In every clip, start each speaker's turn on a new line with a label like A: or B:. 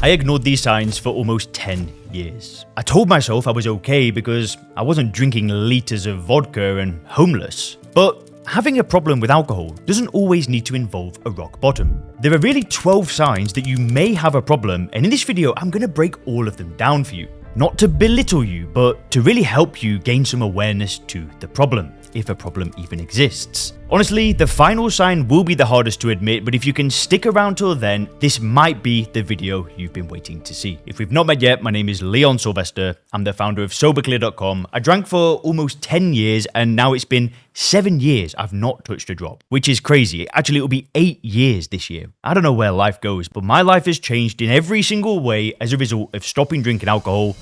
A: I ignored these signs for almost 10 years. I told myself I was okay because I wasn't drinking liters of vodka and homeless. But having a problem with alcohol doesn't always need to involve a rock bottom. There are really 12 signs that you may have a problem, and in this video I'm going to break all of them down for you. Not to belittle you, but to really help you gain some awareness to the problem, if a problem even exists. Honestly, the final sign will be the hardest to admit, but if you can stick around till then, this might be the video you've been waiting to see. If we've not met yet, my name is Leon Sylvester. I'm the founder of SoberClear.com. I drank for almost 10 years, and now it's been 7 years I've not touched a drop, which is crazy. Actually, it'll be 8 years this year. I don't know where life goes, but my life has changed in every single way as a result of stopping drinking alcohol.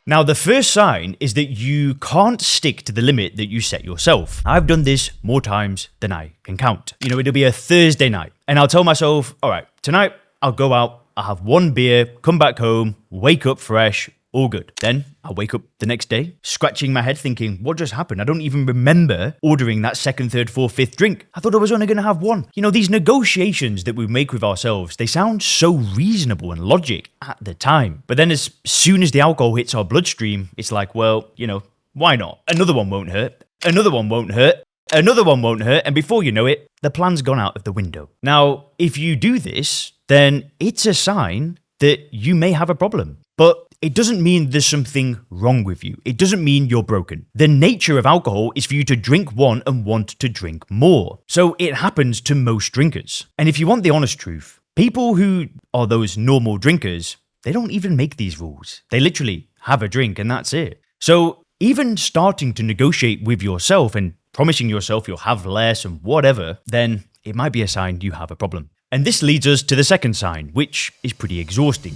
A: Now, the first sign is that you can't stick to the limit that you set yourself. I've done this more times than I can count. It'll be a Thursday night, and I'll tell myself, all right, tonight I'll go out, I'll have one beer, come back home, wake up fresh, all good. Then I wake up the next day, scratching my head thinking, what just happened? I don't even remember ordering that second, third, fourth, fifth drink. I thought I was only going to have one. These negotiations that we make with ourselves, they sound so reasonable and logic at the time. But then as soon as the alcohol hits our bloodstream, it's like, well, why not? Another one won't hurt. Another one won't hurt. Another one won't hurt. And before you know it, the plan's gone out of the window. Now, if you do this, then it's a sign that you may have a problem. But it doesn't mean there's something wrong with you. It doesn't mean you're broken. The nature of alcohol is for you to drink one and want to drink more. So it happens to most drinkers. And if you want the honest truth, people who are those normal drinkers, they don't even make these rules. They literally have a drink and that's it. So even starting to negotiate with yourself and promising yourself you'll have less and whatever, then it might be a sign you have a problem. And this leads us to the second sign, which is pretty exhausting.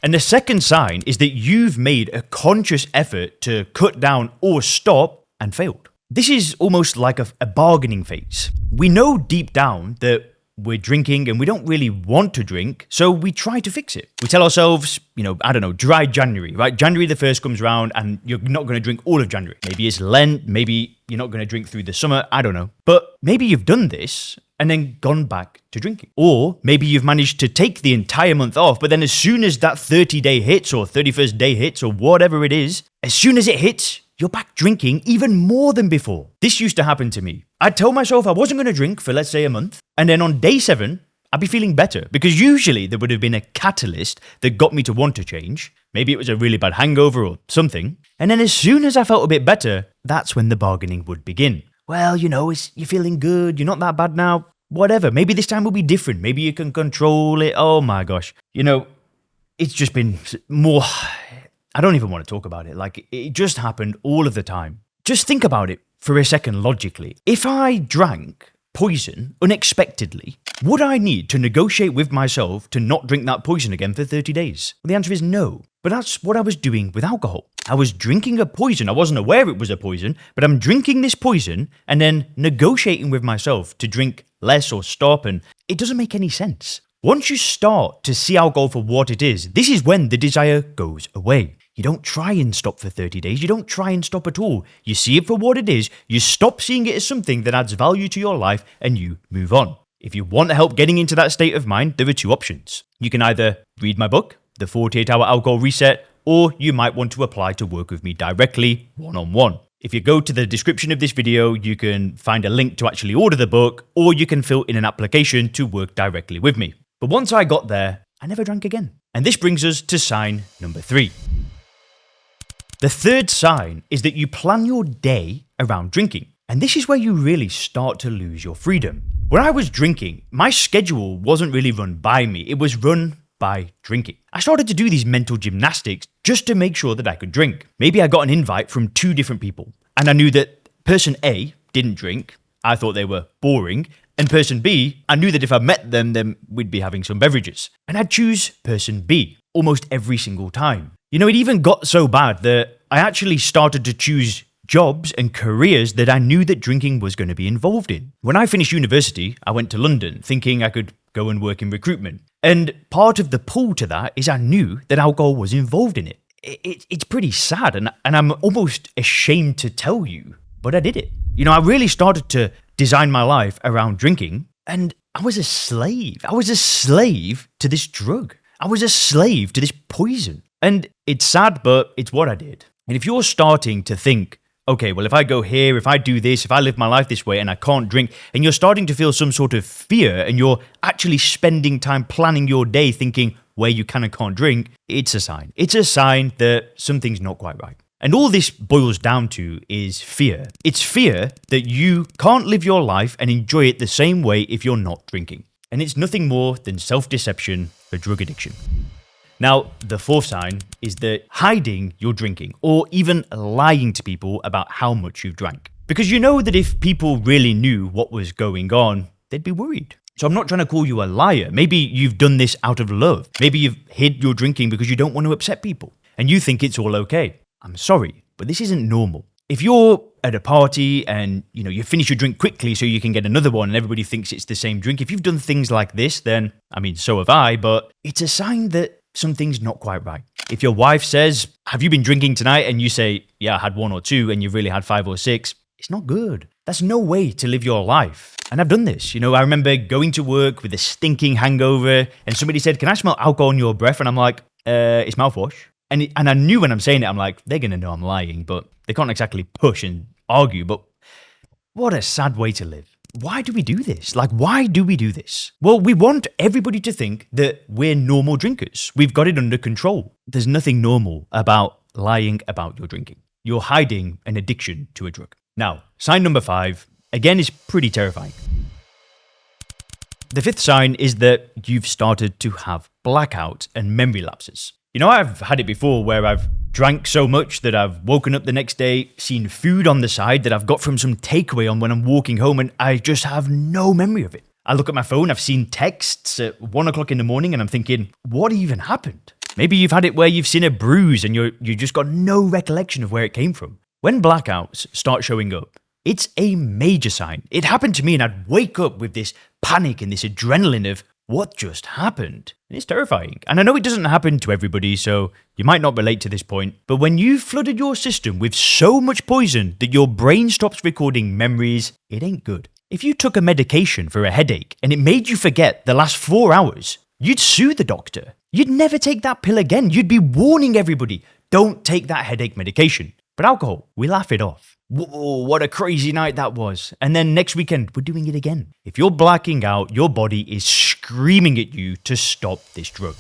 A: And the second sign is that you've made a conscious effort to cut down or stop and failed. This is almost like a bargaining phase. We know deep down that we're drinking and we don't really want to drink, so we try to fix it. We tell ourselves, dry January, right? January the 1st comes around and you're not going to drink all of January. Maybe it's Lent, maybe you're not going to drink through the summer, I don't know. But maybe you've done this and then gone back to drinking. Or maybe you've managed to take the entire month off, but then as soon as that 30-day hits or 31st day hits or whatever it is, as soon as it hits, you're back drinking even more than before. This used to happen to me. I'd tell myself I wasn't going to drink for, let's say, a month, and then on day 7, I'd be feeling better because usually there would have been a catalyst that got me to want to change. Maybe it was a really bad hangover or something. And then as soon as I felt a bit better, that's when the bargaining would begin. Well, you're feeling good, you're not that bad now, whatever. Maybe this time will be different. Maybe you can control it. Oh my gosh. It's just been more, I don't even want to talk about it. Like, it just happened all of the time. Just think about it for a second logically. If I drank poison unexpectedly, would I need to negotiate with myself to not drink that poison again for 30 days? Well, the answer is no. But that's what I was doing with alcohol. I was drinking a poison. I wasn't aware it was a poison, but I'm drinking this poison and then negotiating with myself to drink less or stop, and it doesn't make any sense. Once you start to see alcohol for what it is, this is when the desire goes away. You don't try and stop for 30 days. You don't try and stop at all. You see it for what it is. You stop seeing it as something that adds value to your life and you move on. If you want help getting into that state of mind, there are 2 options. You can either read my book, The 48-Hour Alcohol Reset, or you might want to apply to work with me directly, one-on-one. If you go to the description of this video, you can find a link to actually order the book, or you can fill in an application to work directly with me. But once I got there, I never drank again. And this brings us to sign number 3. The third sign is that you plan your day around drinking. And this is where you really start to lose your freedom. When I was drinking, my schedule wasn't really run by me. It was run by drinking. I started to do these mental gymnastics just to make sure that I could drink. Maybe I got an invite from 2 different people, and I knew that person A didn't drink. I thought they were boring. And person B, I knew that if I met them, then we'd be having some beverages. And I'd choose person B almost every single time. It even got so bad that I actually started to choose jobs and careers that I knew that drinking was going to be involved in. When I finished university, I went to London thinking I could go and work in recruitment. And part of the pull to that is I knew that alcohol was involved in it. It's pretty sad, and I'm almost ashamed to tell you, but I did it. I really started to design my life around drinking, and I was a slave. I was a slave to this drug. I was a slave to this poison. And it's sad, but it's what I did. And if you're starting to think, okay, well, if I go here, if I do this, if I live my life this way and I can't drink, and you're starting to feel some sort of fear and you're actually spending time planning your day thinking where you can and can't drink, it's a sign. It's a sign that something's not quite right. And all this boils down to is fear. It's fear that you can't live your life and enjoy it the same way if you're not drinking. And it's nothing more than self-deception for drug addiction. Now, the fourth sign is that hiding your drinking or even lying to people about how much you've drank. Because you know that if people really knew what was going on, they'd be worried. So I'm not trying to call you a liar. Maybe you've done this out of love. Maybe you've hid your drinking because you don't want to upset people and you think it's all okay. I'm sorry, but this isn't normal. If you're at a party and you finish your drink quickly so you can get another one and everybody thinks it's the same drink, if you've done things like this, then, so have I, but it's a sign that something's not quite right. If your wife says, have you been drinking tonight? And you say, yeah, I had one or two, and you've really had 5 or 6, it's not good. That's no way to live your life. And I've done this. I remember going to work with a stinking hangover and somebody said, can I smell alcohol in your breath? And I'm like, it's mouthwash. And I knew when I'm saying it, I'm like, they're going to know I'm lying, but they can't exactly push and argue. But what a sad way to live. Why do we do this? Why do we do this? Well, we want everybody to think that we're normal drinkers. We've got it under control. There's nothing normal about lying about your drinking. You're hiding an addiction to a drug. Now, sign number 5, again, is pretty terrifying. The fifth sign is that you've started to have blackouts and memory lapses. I've had it before where I've drank so much that I've woken up the next day, seen food on the side that I've got from some takeaway on when I'm walking home, and I just have no memory of it. I look at my phone, I've seen texts at 1 o'clock in the morning, and I'm thinking, what even happened? Maybe you've had it where you've seen a bruise and you just got no recollection of where it came from. When blackouts start showing up, it's a major sign. It happened to me, and I'd wake up with this panic and this adrenaline of, what just happened? And it's terrifying. And I know it doesn't happen to everybody, so you might not relate to this point, but when you've flooded your system with so much poison that your brain stops recording memories, it ain't good. If you took a medication for a headache and it made you forget the last 4 hours, you'd sue the doctor. You'd never take that pill again. You'd be warning everybody, don't take that headache medication. But alcohol, we laugh it off. Whoa, what a crazy night that was. And then next weekend, we're doing it again. If you're blacking out, your body is screaming at you to stop this drug.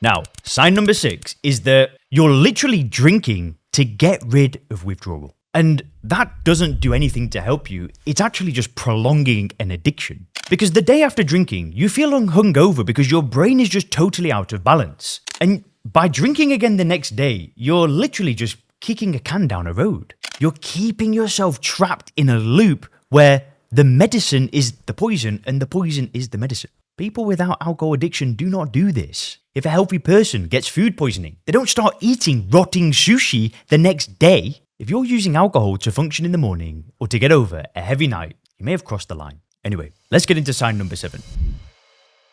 A: Now, sign number 6 is that you're literally drinking to get rid of withdrawal. And that doesn't do anything to help you. It's actually just prolonging an addiction. Because the day after drinking, you feel hungover because your brain is just totally out of balance. And by drinking again the next day, you're literally just kicking a can down a road. You're keeping yourself trapped in a loop where the medicine is the poison and the poison is the medicine. People without alcohol addiction do not do this. If a healthy person gets food poisoning, they don't start eating rotting sushi the next day. If you're using alcohol to function in the morning or to get over a heavy night, you may have crossed the line. Anyway, let's get into sign number 7.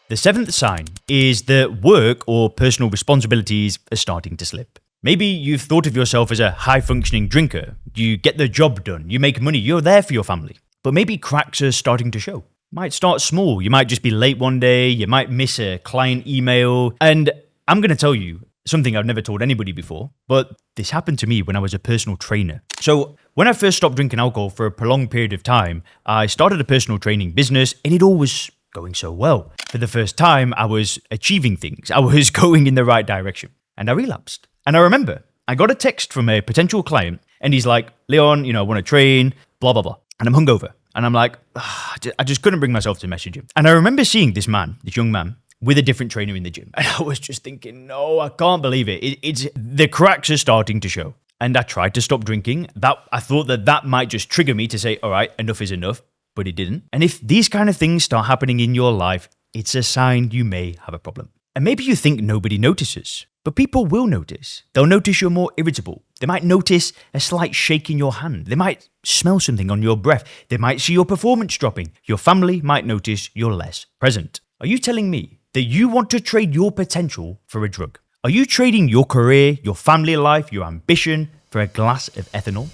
A: The 7th sign is that work or personal responsibilities are starting to slip. Maybe you've thought of yourself as a high-functioning drinker. You get the job done, you make money, you're there for your family. But maybe cracks are starting to show. Might start small, you might just be late one day, you might miss a client email. And I'm going to tell you something I've never told anybody before, but this happened to me when I was a personal trainer. So when I first stopped drinking alcohol for a prolonged period of time, I started a personal training business and it all was going so well. For the first time, I was achieving things. I was going in the right direction. And I relapsed. And I remember I got a text from a potential client and he's like, Leon, I want to train, blah, blah, blah. And I'm hungover. And I'm like, I just couldn't bring myself to message him. And I remember seeing this young man, with a different trainer in the gym. And I was just thinking, no, I can't believe it. It's the cracks are starting to show. And I tried to stop drinking. I thought that might just trigger me to say, all right, enough is enough. But it didn't. And if these kind of things start happening in your life, it's a sign you may have a problem. And maybe you think nobody notices. But people will notice. They'll notice you're more irritable. They might notice a slight shake in your hand. They might smell something on your breath. They might see your performance dropping. Your family might notice you're less present. Are you telling me that you want to trade your potential for a drug? Are you trading your career, your family life, your ambition for a glass of ethanol?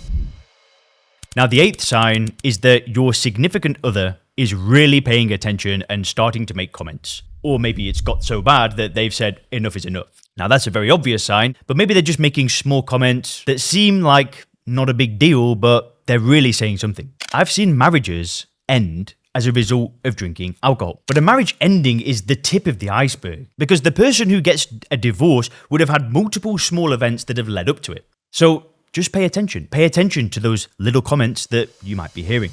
A: Now, the 8th sign is that your significant other is really paying attention and starting to make comments. Or maybe it's got so bad that they've said enough is enough. Now that's a very obvious sign, but maybe they're just making small comments that seem like not a big deal, but they're really saying something. I've seen marriages end as a result of drinking alcohol. But a marriage ending is the tip of the iceberg, because the person who gets a divorce would have had multiple small events that have led up to it. So just pay attention. Pay attention to those little comments that you might be hearing.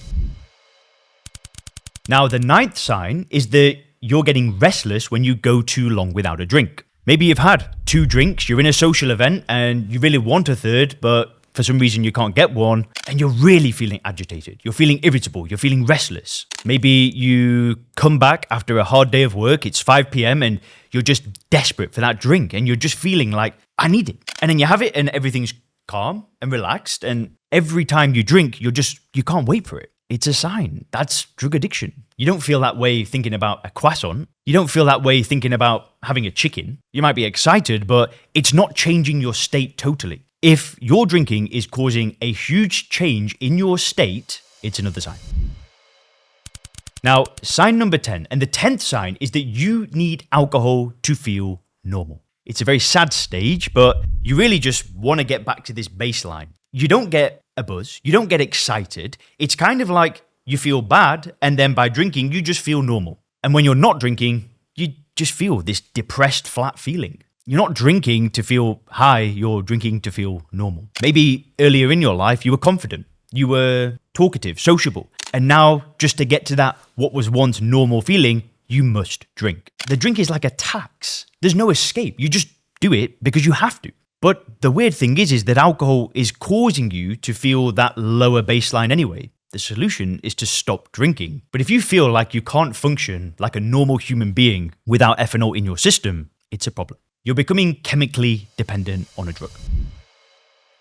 A: Now, the 9th sign is that you're getting restless when you go too long without a drink. Maybe you've had 2 drinks, you're in a social event, and you really want a third, but for some reason you can't get one, and you're really feeling agitated. You're feeling irritable. You're feeling restless. Maybe you come back after a hard day of work, it's 5 p.m, and you're just desperate for that drink, and you're just feeling like, I need it. And then you have it, and everything's calm and relaxed, and every time you drink, you can't wait for it. It's a sign. That's drug addiction. You don't feel that way thinking about a croissant. You don't feel that way thinking about having a chicken. You might be excited, but it's not changing your state totally. If your drinking is causing a huge change in your state, it's another sign. Now, sign number 10, and the 10th sign is that you need alcohol to feel normal. It's a very sad stage, but you really just want to get back to this baseline. You don't get a buzz, you don't get excited. It's kind of like you feel bad, and then by drinking, you just feel normal. And when you're not drinking, you just feel this depressed, flat feeling. You're not drinking to feel high, you're drinking to feel normal. Maybe earlier in your life, you were confident, you were talkative, sociable, and now just to get to that what was once normal feeling, you must drink. The drink is like a tax. There's no escape. You just do it because you have to. But the weird thing is that alcohol is causing you to feel that lower baseline anyway. The solution is to stop drinking. But if you feel like you can't function like a normal human being without ethanol in your system, it's a problem. You're becoming chemically dependent on a drug.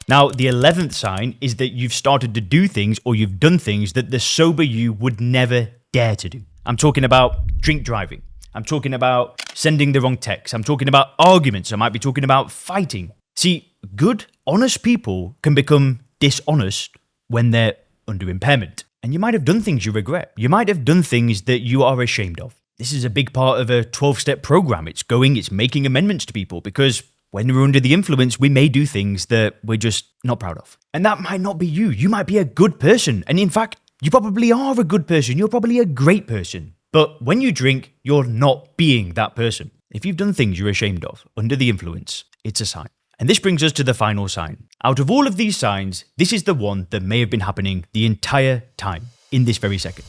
A: Now, the 11th sign is that you've started to do things or you've done things that the sober you would never dare to do. I'm talking about drink driving. I'm talking about sending the wrong text. I'm talking about arguments. I might be talking about fighting. See, good, honest people can become dishonest when they're under impairment. And you might have done things you regret. You might have done things that you are ashamed of. This is a big part of a 12-step program. It's making amendments to people, because when we're under the influence, we may do things that we're just not proud of. And that might not be you. You might be a good person. And in fact, you probably are a good person. You're probably a great person. But when you drink, you're not being that person. If you've done things you're ashamed of under the influence, it's a sign. And this brings us to the final sign. Out of all of these signs, this is the one that may have been happening the entire time, in this very second.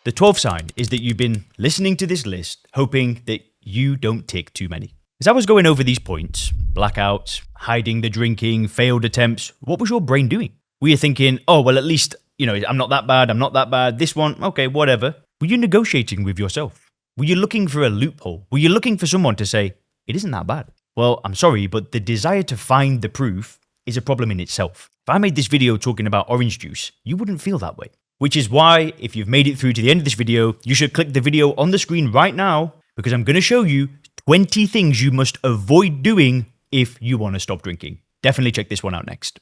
A: The 12th sign is that you've been listening to this list, hoping that you don't tick too many. As I was going over these points, blackouts, hiding the drinking, failed attempts, what was your brain doing? Were you thinking, oh, well, at least, I'm not that bad, this one, okay, whatever. Were you negotiating with yourself? Were you looking for a loophole? Were you looking for someone to say, it isn't that bad? Well, I'm sorry, but the desire to find the proof is a problem in itself. If I made this video talking about orange juice, you wouldn't feel that way. Which is why, if you've made it through to the end of this video, you should click the video on the screen right now, because I'm going to show you 20 things you must avoid doing if you want to stop drinking. Definitely check this one out next.